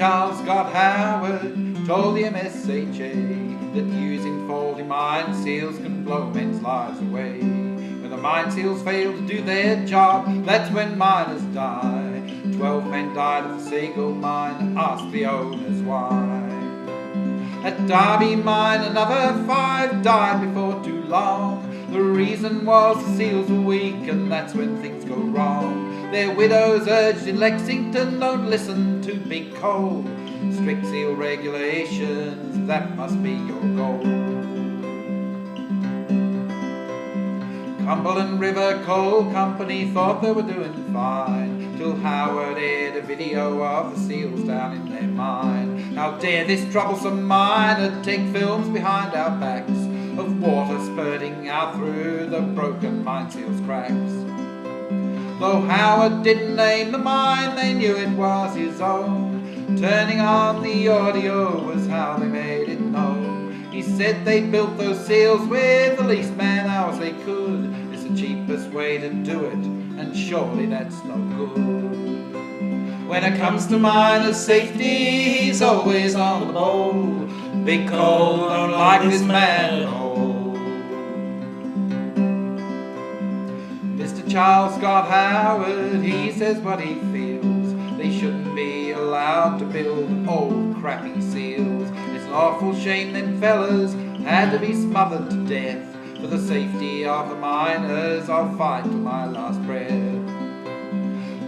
Charles Scott Howard told the MSHA that using faulty mine seals can blow men's lives away. When the mine seals fail to do their job, that's when miners die. 12 men died at the Sago Mine, ask the owners why. At Derby Mine another 5 died before too long. The reason was the seals were weak, and that's when things go wrong. Their widows urged in Lexington, don't listen to big coal. Strict seal regulations, that must be your goal. Cumberland River Coal Company thought they were doing fine, till Howard aired a video of the seals down in their mine. How dare this troublesome miner take films behind our backs of water spurting out through the broken mine seal's cracks. Though Howard didn't name the mine, they knew it was his own. Turning on the audio was how they made it known. He said they built those seals with the least man hours they could. It's the cheapest way to do it, and surely that's no good. When it comes to miners' safety, he's always on the bowl. Big Coal don't like this man at all. Mr. Charles Scott Howard, he says what he feels. They shouldn't be allowed to build old crappy seals. It's an awful shame them fellas had to be smothered to death. For the safety of the miners, I'll fight to my last breath.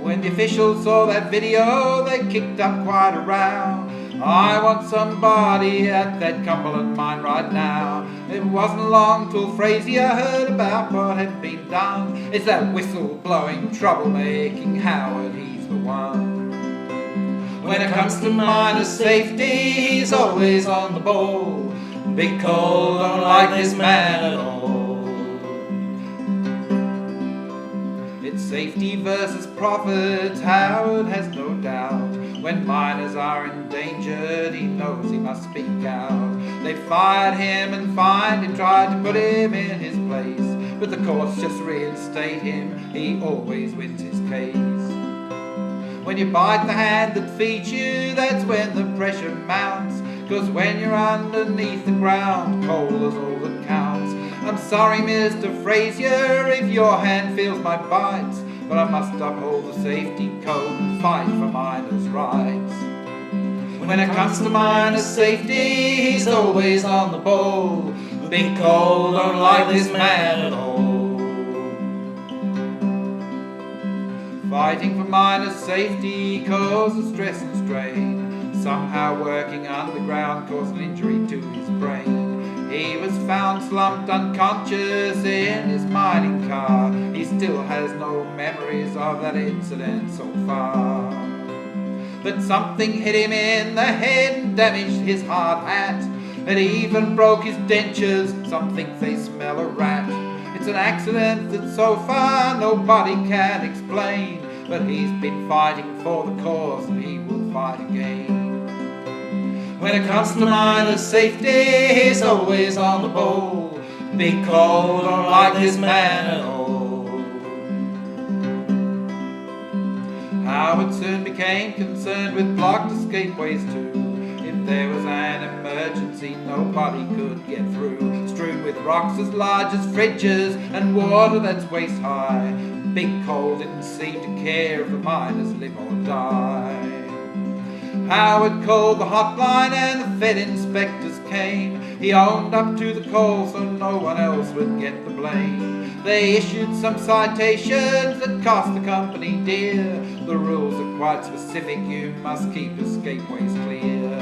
When the officials saw that video, they kicked up quite a row. I want somebody at that Cumberland mine right now. It wasn't long till Frazier heard about what had been done. It's that whistle-blowing, troublemaking Howard, he's the one. When it comes to miners' safety, he's always on the ball. Big Coal don't like this man at all. It's safety versus profits, Howard has no doubt. When miners are endangered, he knows he must speak out. They fired him and fined him, tried to put him in his place, but the courts just reinstate him, he always wins his case. When you bite the hand that feeds you, that's when the pressure mounts. 'Cause when you're underneath the ground, coal is all that counts. I'm sorry, Mr. Frazier, if your hand feels my bites, but I must uphold the safety code and fight for miners' rights. When it comes to miners' safety, he's always on the ball. Big Coal don't like this man at all. Fighting for miners' safety causes stress and strain. Somehow working underground caused an injury to his brain. He was found slumped unconscious in his mining car. He still has no memories of that incident so far. But something hit him in the head and damaged his hard hat. It even broke his dentures, some think they smell a rat. It's an accident that so far nobody can explain, but he's been fighting for the cause and he will fight again. When it comes to miners' safety, he's always on the ball. Big Coal don't like this man at all. Howard soon became concerned with blocked escapeways too. If there was an emergency, nobody could get through. Strewn with rocks as large as fridges and water that's waist high, Big Coal didn't seem to care if the miners live or die. Howard called the hotline and the Fed inspectors came. He owned up to the coal so no one else would get the blame. They issued some citations that cost the company dear. The rules are quite specific, you must keep escapeways clear.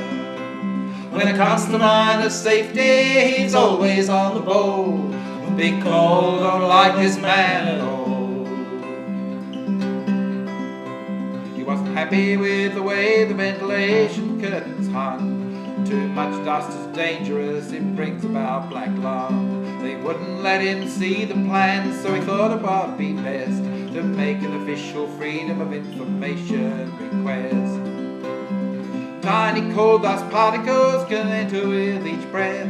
When it comes to miners' safety, he's always on the ball. Big Coal don't like this man at all. He wasn't happy with the way the ventilation curtains hung. Too much dust is dangerous, it brings about black lung. They wouldn't let him see the plans, so he thought it would be best to make an official Freedom of Information request. Tiny coal dust particles can enter with each breath.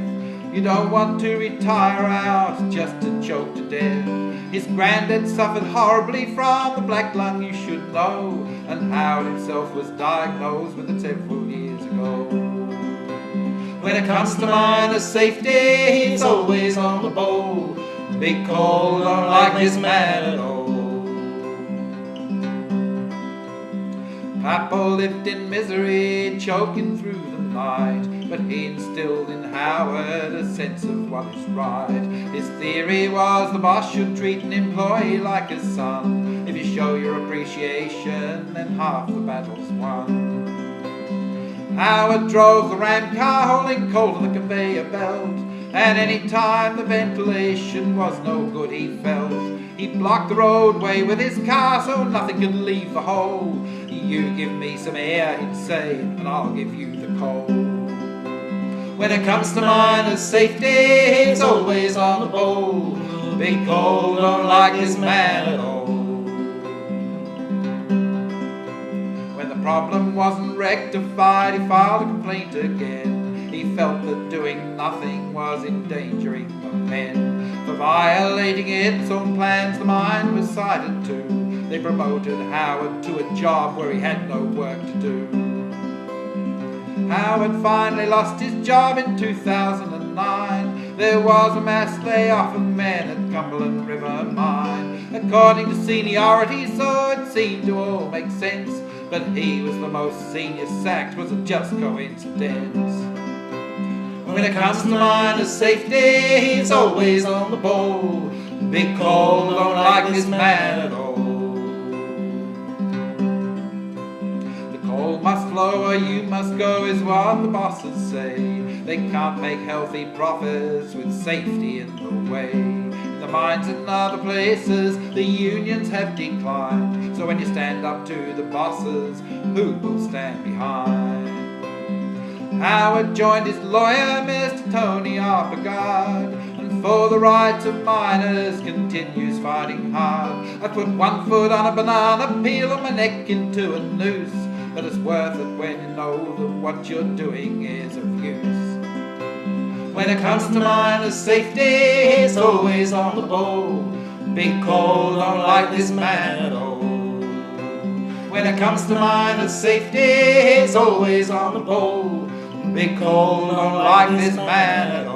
You don't want to retire out just to choke to death. His granddad suffered horribly from the black lung, you should know, and Howard himself was diagnosed with it several years ago. When it comes to miner's safety, he's always on the bowl. Big Cole don't like this man at all. Papa lived in misery, choking through the night, but he instilled in Howard a sense of what is right. His theory was the boss should treat an employee like his son. If you show your appreciation, then half the battle's won. Howard drove the ram car holding coal to the conveyor belt, and any time the ventilation was no good he felt, he blocked the roadway with his car so nothing could leave the hole. You give me some air, he'd say, and I'll give you the coal. When it comes to miner's safety, he's always on the bowl. Big Cole don't like this man at all. When the problem wasn't rectified, he filed a complaint again. He felt that doing nothing was endangering the men. For violating its own plans, the mine was cited too. They promoted Howard to a job where he had no work to do. Howard finally lost his job in 2009. There was a mass layoff of men at Cumberland River Mine. According to seniority, so it seemed to all make sense, but he was the most senior sacked, was it just coincidence? When it comes to miner's safety, he's always on the bowl. Big Cole don't like this man at all. Coal must flow or you must go is what the bosses say. They can't make healthy profits with safety in the way. In the mines and other places the unions have declined, so when you stand up to the bosses, who will stand behind? Howard joined his lawyer, Mr. Tony Arpagard, and for the rights of miners continues fighting hard. I put one foot on a banana peel and my neck into a noose, but it's worth it when you know that what you're doing is of use. When it comes to miner's safety, he's always on the bowl. Big Cole don't like this man at all. When it comes to miner's safety, he's always on the bowl. Big Cole don't like this man at all.